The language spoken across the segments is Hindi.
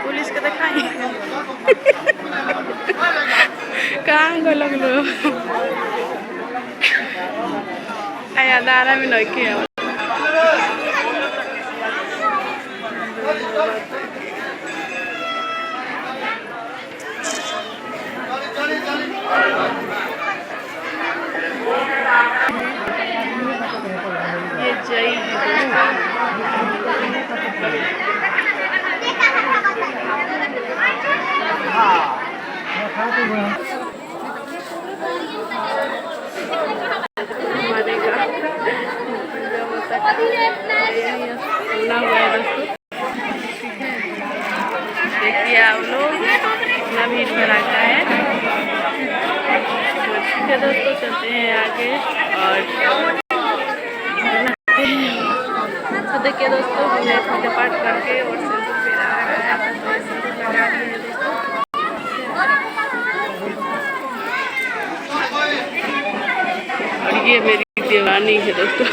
पुलिस के दिखाई कहाँ को लगलो आया दारा में नहीं किया ये जय हमारे का हुआ है दोस्तों। देखिए आप लोग कितना भीड़ भड़ाका है। ठीक है दोस्तों, चलते हैं आगे और तो देखिए दोस्तों हमने पूजा पाठ करके और सिंदूर फेरा लगा दिए दोस्तों। और ये मेरी देवानी है दोस्तों।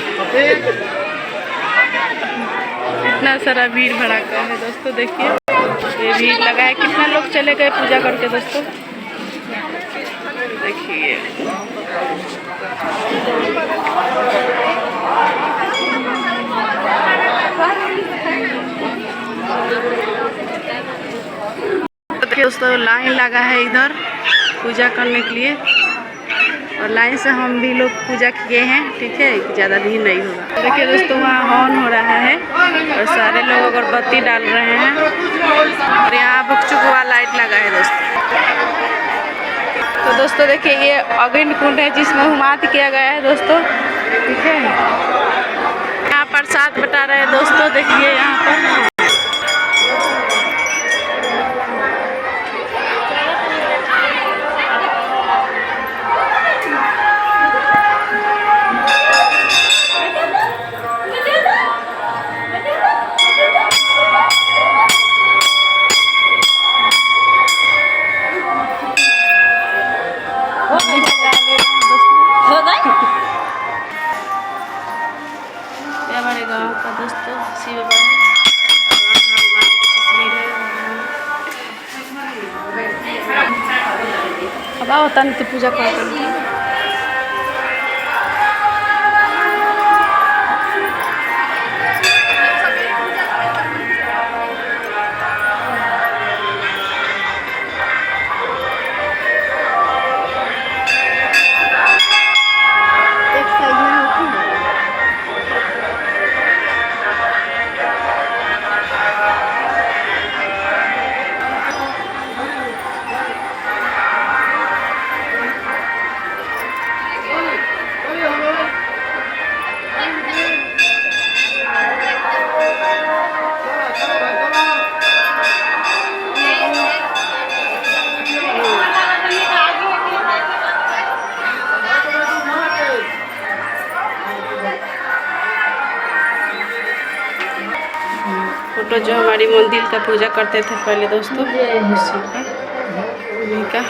इतना सारा भीड़ भड़ाका है दोस्तों। देखिए ये भीड़ लगा है, कितना लोग चले गए पूजा करके दोस्तों। देखिए दोस्तों लाइन लगा है इधर पूजा करने के लिए और लाइन से हम भी लोग पूजा किए हैं। ठीक है, ज़्यादा भीड़ नहीं होगा। देखिए दोस्तों वहाँ हॉर्न हो रहा है और सारे लोग अगरबत्ती डाल रहे हैं और यहाँ बुकचुकवा लाइट लगा है दोस्तों। तो दोस्तों देखिए ये अग्नि कुंड है जिसमें हुमात किया गया है दोस्तों। ठीक है, यहाँ प्रसाद बटा रहे हैं दोस्तों। देखिए यहाँ पर हमारे गांव का दोस्तों शिव भगवान की तस्वीर है। अब आओ तन तो पूजा कर फोटो जो हमारी मंदिर का पूजा करते थे पहले दोस्तों का